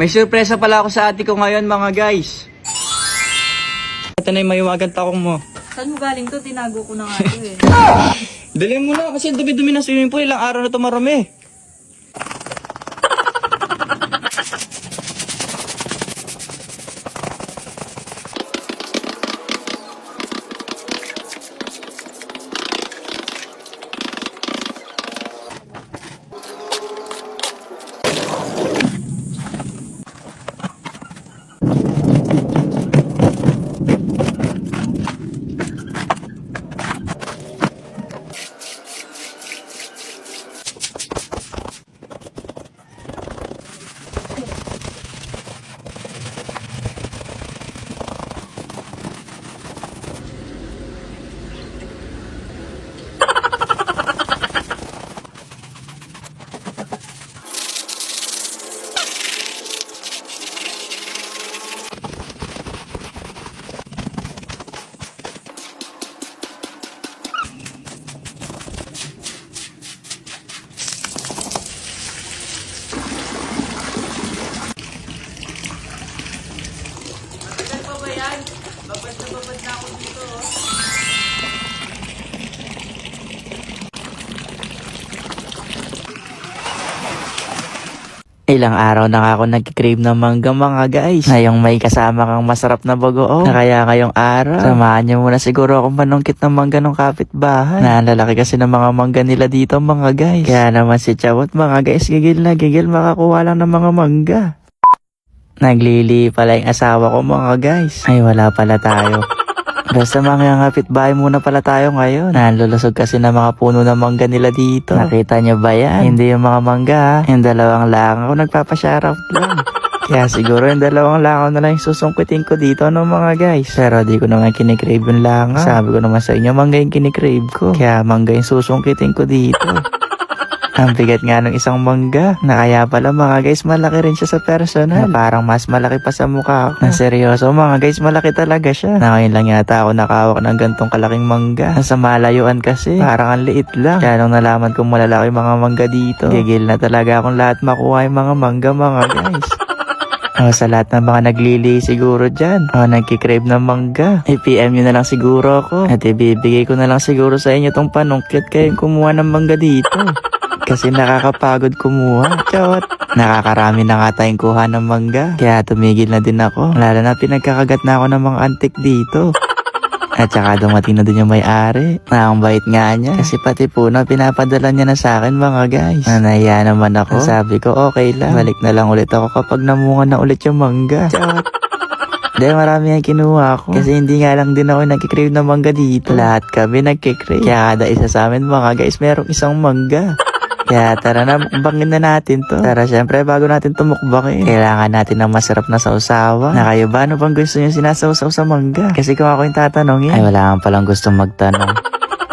May sorpresa pala ako sa ate ko ngayon mga guys. Ito na yung mahiwagan takong mo. Saan mo galing to? Tinago ko na nga ito eh. Dali mo na kasi dumi-dumi ng swimming pool. Ilang araw na ito marami. Ilang araw na nga ako nag-crave ng mangga mga guys. Ngayong may kasama kang masarap na bagoong. Na kaya ngayong araw, samahan niyo muna siguro akong manungkit ng mangga ng kapitbahay. Nalalaki kasi ng mga mangga nila dito mga guys. Kaya naman si Chawat mga guys, gigil na gigil makakuha lang ng mga mangga. Naglili pala yung asawa ko mga guys. Ay wala pala tayo. Basta mga kapitbahay muna pala tayo ngayon. Nanlulusog kasi ng mga puno ng mangga nila dito. Nakita nyo ba yan? Hindi yung mga mangga. Yung dalawang lang ako nagpapashoutout lang. Kaya siguro yung dalawang langaw na lang yung susungkitin ko dito no mga guys. Pero di ko naman kinikrave yung langaw. Sabi ko naman sa inyo mangga yung kinikrave ko. Kaya mangga yung susungkitin ko dito. Ang bigat nga ng isang mangga. Na kaya pala mga guys malaki rin siya sa personal. Na parang mas malaki pa sa mukha ko. Na seryoso mga guys malaki talaga siya. Na ngayon lang yata ako nakawak ng gantong kalaking mangga. Nasa malayuan kasi parang ang liit lang. Kaya nung nalaman kong malalaki mga mangga dito, gigil na talaga akong lahat makuha yung mga mangga mga guys. Sa lahat ng mga naglili siguro dyan, nagkikrave ng mangga, i-PM nyo na lang siguro ako. At ibibigay ko na lang siguro sa inyo tong panungkit kayong kumuha ng mangga dito. Kasi nakakapagod kumuha. Chawat. Nakakarami na nga tayong kuha ng mangga. Kaya tumigil na din ako. Lalo na pinagkakagat na ako ng mga antik dito. At saka dumating na din yung may-ari. Ang bait nga niya. Kasi pati puno pinapadala niya na sa akin mga guys. Nahiya naman ako. Sabi ko okay lang. Balik na lang ulit ako kapag namunga na ulit yung mangga. Chawat. Dahil marami ang kinuha ko. Kasi hindi nga lang din ako nagkikrave ng mangga dito. Lahat kami nagkikrave. Kaya kada isa sa amin mga guys merong isang mangga. Kaya tara na, mukbangin na natin to. Tara, syempre, bago natin to mukbangin, kailangan natin ng masarap na sausawa. Na kayo ba, ano bang gusto nyo sinasawsaw sa mangga? Kasi kung ako yung tatanungin, ay wala kang palang gustong magtanong.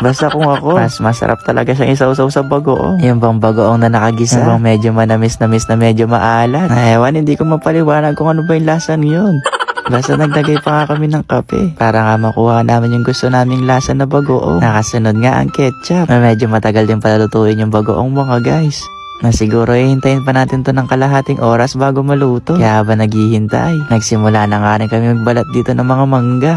Basta kung ako, mas masarap talaga siyang isawsaw sa bagoong. Yung bang bagoong na nakagisa, yung bang medyo manamis-namis na medyo maalat. Na ewan, hindi ko mapaliwanag kung ano ba yung lasa niyon. Basta naglagay pa nga kami ng kape para nga makuha namin yung gusto naming lasa na bagoong. Nakasunod nga ang ketchup na medyo matagal din pala lutuin yung bagoong mga guys. Na siguro hihintayin pa natin to ng kalahating oras bago maluto. Kaya ba naghihintay? Nagsimula na nga rin kami magbalat dito ng mga mangga.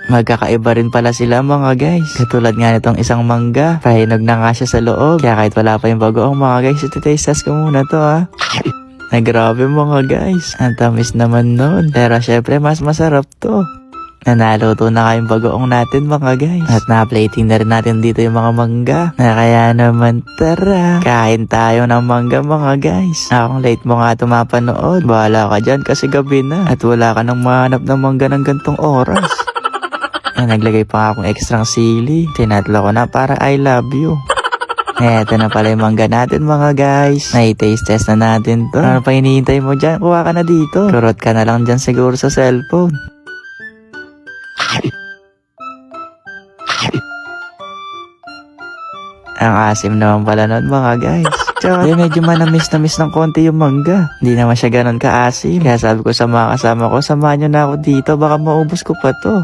Magkakaiba rin pala sila mga guys. Katulad nga nitong isang mangga, pahinog na nga siya sa loob. Kaya kahit wala pa yung bagoong mga guys, iti-taste ko muna to ha. Ay grabe mga guys, ang tamis naman nun. Pero syempre mas masarap to. Naluto na kayong bagoong natin mga guys. At na-plating na rin natin dito yung mga mangga. Na kaya naman tara, kain tayo ng mangga mga guys. Akong late mo nga tumapanood. Bahala ka dyan kasi gabi na. At wala ka nang mahanap ng mangga ng gantong oras. Naglagay pa nga akong extra sili. Tinatlo ko na para I love you. Eto na pala yung mangga natin mga guys. Taste test na natin to. Ano pa hinihintay mo dyan? Kuha ka na dito. Kurot ka na lang dyan siguro sa cellphone. Ang asim naman pala nun mga guys. Tsaka medyo manamis-namis ng konti yung mangga. Hindi naman siya ganun ka-asim. Kaya sabi ko sa mga kasama ko, samahan nyo na ako dito. Baka maubos ko pa to.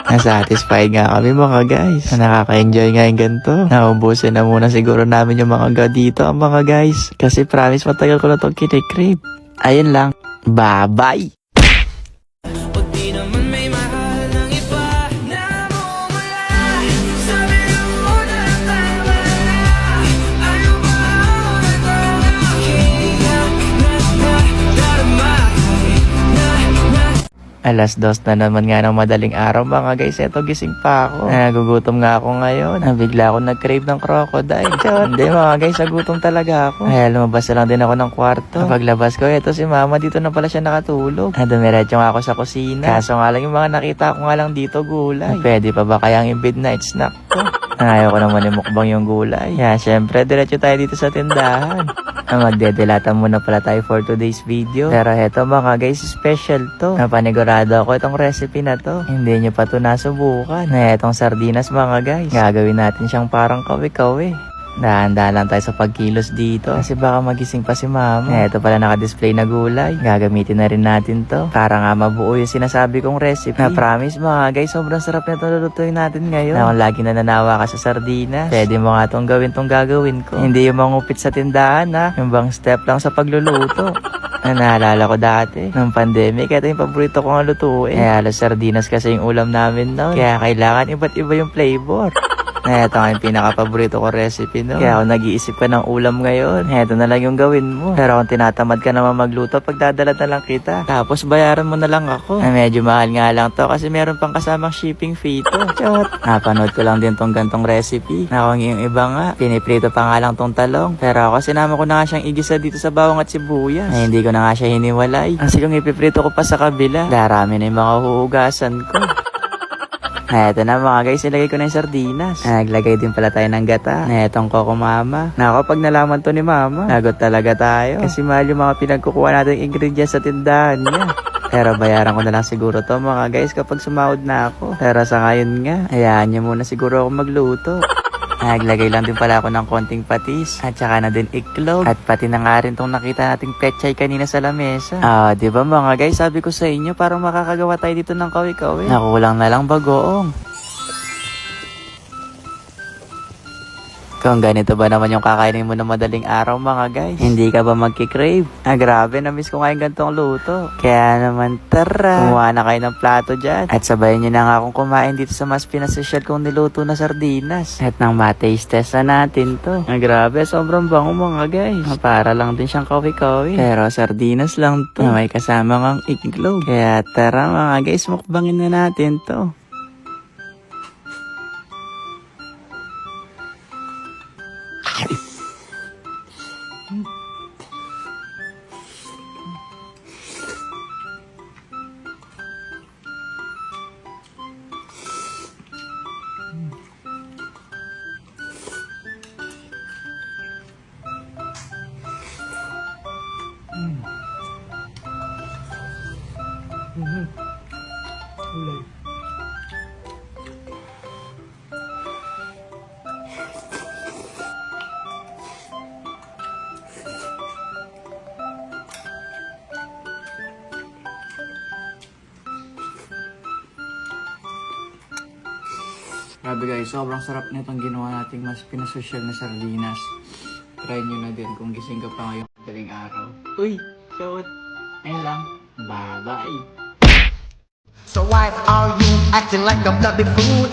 Nasatisfied nga kami mga guys. Nakaka-enjoy nga yung ganito. Naubusin na muna siguro namin yung mga dito mga guys. Kasi promise matagal ko na itong kinikrave. Ayun lang. Bye-bye! Alas 2 na naman nga ng madaling araw mga guys. Eto gising pa ako. Nagugutom nga ako ngayon. Bigla ako nag-crave ng crocodile. Hindi mga guys, nagutom talaga ako. Kaya lumabas na lang din ako ng kwarto. Paglabas ko, eto si mama dito na pala siya nakatulog. Dumiretso nga ako sa kusina. Kaso nga lang yung mga nakita ko nga lang dito gulay. Pwede pa ba kayang i-midnight snack ko? Ayaw ko naman imukbang yung gulay. Kaya syempre, diretso tayo dito sa tindahan. Magdedelata muna pala tayo for today's video. Pero heto mga guys, special to. Napanigurado ako itong recipe na to. Hindi nyo pa to nasubukan. Na itong sardinas mga guys. Gagawin natin siyang parang kawi-kawi. Dahan-dahan lang tayo sa pagkilos dito. Kasi baka magising pa si mama. Ito pala naka-display na gulay. Gagamitin na rin natin to. Para nga mabuo yung sinasabi kong recipe. Na promise mga guys, sobrang sarap na itong lulutuin natin ngayon. Na kung lagi na nanawa ka sa sardinas, pwede mo nga itong gagawin ko. Hindi yung mangupit sa tindahan ha. Yung bang step lang sa pagluluto. Na naalala ko dati, nung pandemic, ito yung paborito ko nga lutuin. Halos sardinas kasi yung ulam namin noon. Kaya kailangan iba't iba yung flavor. Ito nga yung pinaka-paborito ko recipe, no? Kaya ako nag-iisip ka ng ulam ngayon. Ito na lang yung gawin mo. Pero kung tinatamad ka naman magluto, pagdadala na lang kita. Tapos bayaran mo na lang ako. Medyo mahal nga lang to kasi meron pang kasamang shipping fee to. Chot! Napanood ko lang din tong gantong recipe. Na kung yung iba nga, piniprito pa nga lang tong talong. Pero ako sinama ko na nga siyang igisa dito sa bawang at sibuyas. Hindi ko na nga siya hiniwalay. Kasi kung ipiprito ko pa sa kabila, darami na yung mga huhugasan ko. Eto na mga guys, ilagay ko na yung sardinas. Naglagay din pala tayo ng gata. Etong Coco Mama. Nako, pag nalaman to ni mama, lagot talaga tayo. Kasi mahal yung mga pinagkukuha nating ingredients sa tindahan niya. Pero bayaran ko na lang siguro to mga guys kapag sumahod na ako. Pero sa ngayon nga, hayaan niyo muna siguro ako magluto. Naglagay lang din pala ako ng konting patis. At saka na din iklog. At pati na nga rin tong nakita nating pechay kanina sa lamesa. Diba mga guys, sabi ko sa inyo, parang makakagawa tayo dito ng kawi-kawi. Nakulang na lang bagoong. Kung ganito ba naman yung kakainin mo na madaling araw mga guys, hindi ka ba magkikrave? Grabe, na-miss ko nga yung gantong luto. Kaya naman tara, kumuha na kayo ng plato dyan. At sabayan nyo na nga akong kumain dito sa mas pinasosyal kong niluto na sardinas. At nang ma-taste test na natin to. Grabe, sobrang bango mga guys. Para lang din siyang kawi-kawi. Pero sardinas lang to. May kasama ngang iklog. Kaya tara mga guys, mukbangin na natin to. Grabe guys, sobrang sarap na itong ginawa nating mas pinasosyal na sardinas. Try nyo na din kung gising ka pa ngayong madaling araw. Uy, shout! Ayun lang. Bye-bye! So why are you acting like a bloody fool?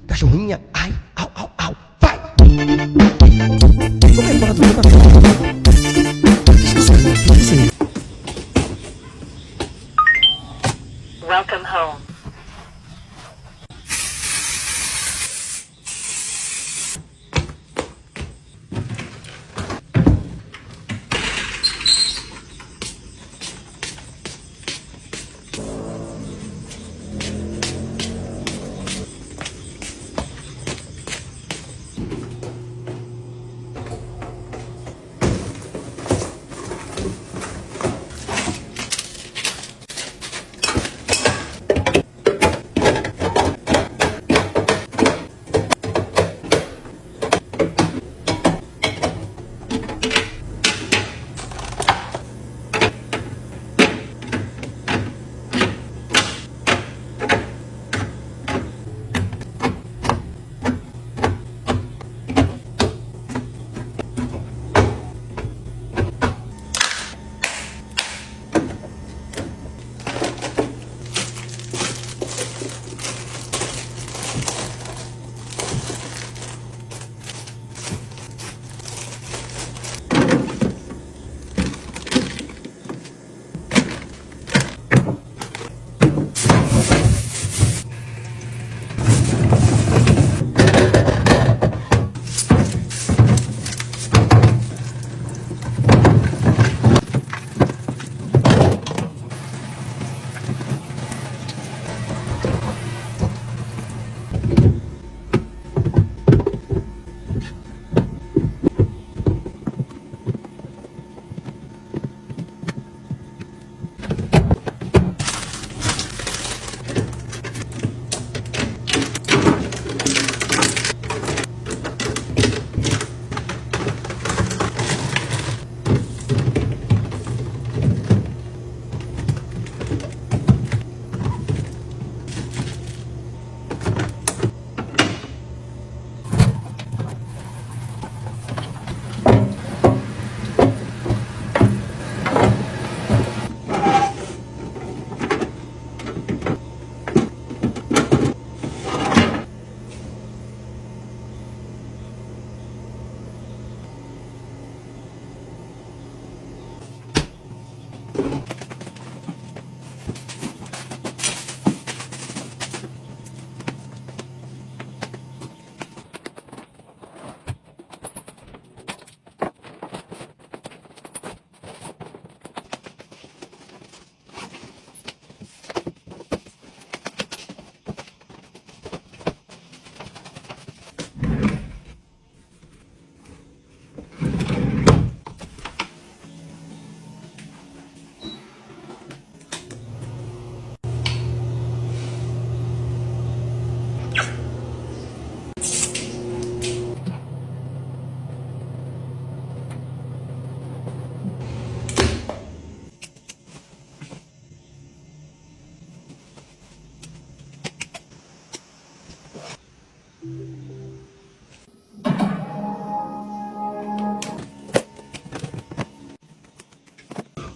Cachorrinha, ai, au, au, au, vai! Welcome home.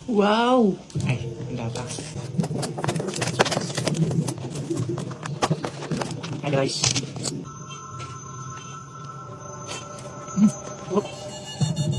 Wow! Ay, wala pa. Hi guys. Oop.